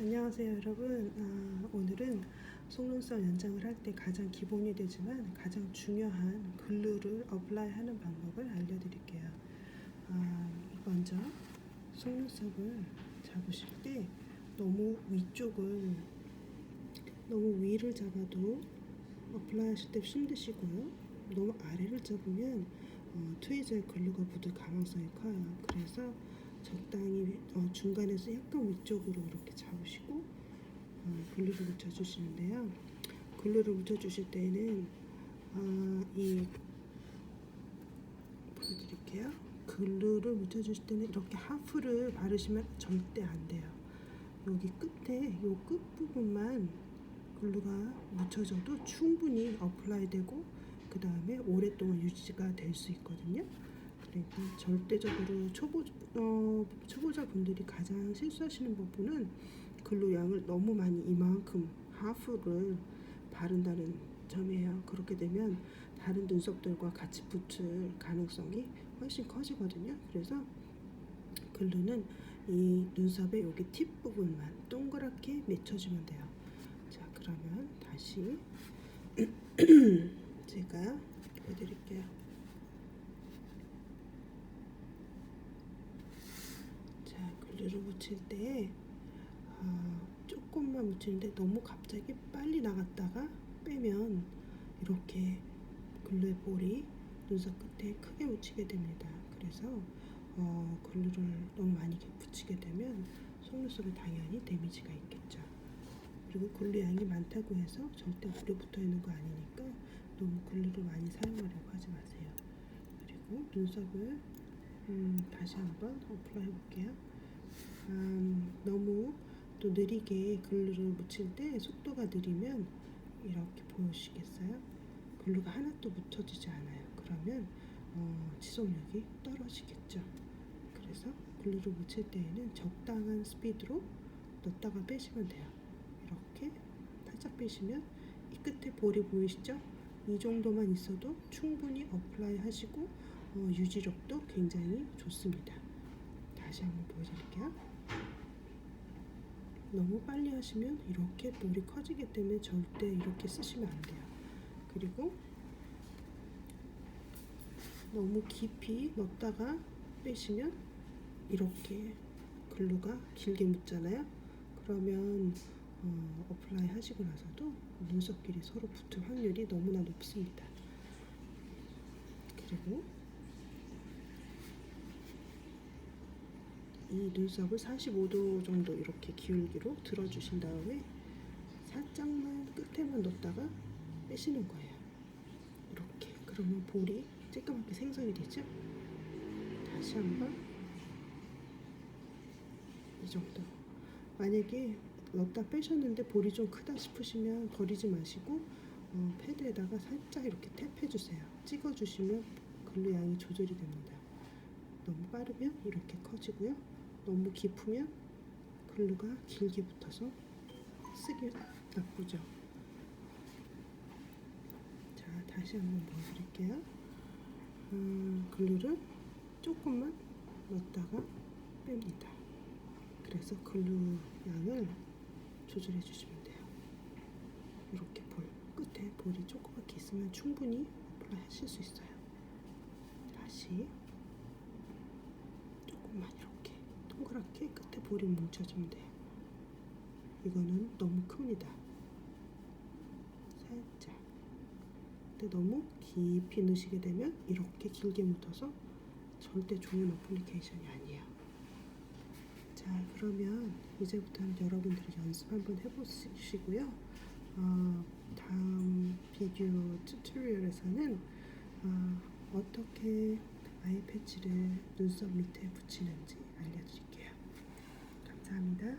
안녕하세요 여러분. 오늘은 속눈썹 연장을 할 때 가장 기본이 되지만 가장 중요한 글루를 어플라이 하는 방법을 알려드릴게요. 먼저 속눈썹을 잡으실 때 너무 위를 잡아도 어플라이 하실 때 힘드시고요. 너무 아래를 잡으면 트위저의 글루가 묻을 가능성이 커요. 그래서 적당히 중간에서 약간 위쪽으로 이렇게 잡으시고 글루를 묻혀주시는데요. 글루를 묻혀주실 때는 보여드릴게요. 글루를 묻혀주실 때는 이렇게 하프를 바르시면 절대 안 돼요. 여기 끝에 요 끝부분만 글루가 묻혀져도 충분히 어플라이 되고 그 다음에 오랫동안 유지가 될 수 있거든요. 그러니까 절대적으로 초보자분들이 가장 실수하시는 부분은 글루 양을 너무 많이 이만큼 하프를 바른다는 점이에요. 그렇게 되면 다른 눈썹들과 같이 붙을 가능성이 훨씬 커지거든요. 그래서 글루는 이 눈썹의 여기 팁 부분만 동그랗게 맺혀주면 돼요. 자, 그러면 다시 제가 보여드릴게요. 자, 글루를 묻힐 때 조금만 묻히는데 너무 갑자기 빨리 나갔다가 빼면 이렇게 글루의 볼이 눈썹 끝에 크게 묻히게 됩니다. 그래서 글루를 너무 많이 붙이게 되면 속눈썹에 당연히 데미지가 있겠죠. 그리고 글루 양이 많다고 해서 절대 물에 붙어 있는 거 아니니까 너무 글루를 많이 사용하려고 하지 마세요. 그리고 눈썹을 다시 한번 어플라이 해볼게요. 너무 또 느리게 글루를 묻힐 때 속도가 느리면 이렇게 보이시겠어요? 글루가 하나도 묻혀지지 않아요. 그러면 지속력이 떨어지겠죠. 그래서 글루를 묻힐 때에는 적당한 스피드로 넣었다가 빼시면 돼요. 이렇게 살짝 빼시면 이 끝에 볼이 보이시죠? 이 정도만 있어도 충분히 어플라이 하시고 유지력도 굉장히 좋습니다. 다시 한번 보여드릴게요. 너무 빨리 하시면 이렇게 볼이 커지기 때문에 절대 이렇게 쓰시면 안 돼요. 그리고 너무 깊이 넣었다가 빼시면 이렇게 글루가 길게 묻잖아요. 그러면 어플라이 하시고 나서도 눈썹끼리 서로 붙을 확률이 너무나 높습니다. 그리고 이 눈썹을 45도 정도 이렇게 기울기로 들어주신 다음에 살짝만 끝에만 넣었다가 빼시는 거예요. 이렇게. 그러면 볼이 쬐끄맣게 생성이 되죠? 다시 한번 이 정도. 만약에 넣었다 빼셨는데 볼이 좀 크다 싶으시면 버리지 마시고 패드에다가 살짝 이렇게 탭해주세요. 찍어주시면 글루 양이 조절이 됩니다. 너무 빠르면 이렇게 커지고요. 너무 깊으면 글루가 길게 붙어서 쓰기 나쁘죠. 자, 다시 한번 보여드릴게요. 글루를 조금만 넣었다가 뺍니다. 그래서 글루 양을 조절해 주시면 돼요. 이렇게 끝에 볼이 조그맣게 있으면 충분히 어플라이 하실 수 있어요. 다시 조금만 이렇게 동그랗게 끝에 볼이 뭉쳐주면 돼요. 이거는 너무 큽니다. 살짝. 근데 너무 깊이 넣으시게 되면 이렇게 길게 묻어서 절대 좋은 어플리케이션이 아니에요. 자, 그러면 이제부터는 여러분들이 연습 한번 해보시고요. 다음 비디오 튜토리얼에서는 어떻게 아이 패치를 눈썹 밑에 붙이는지 알려드릴게요. 감사합니다.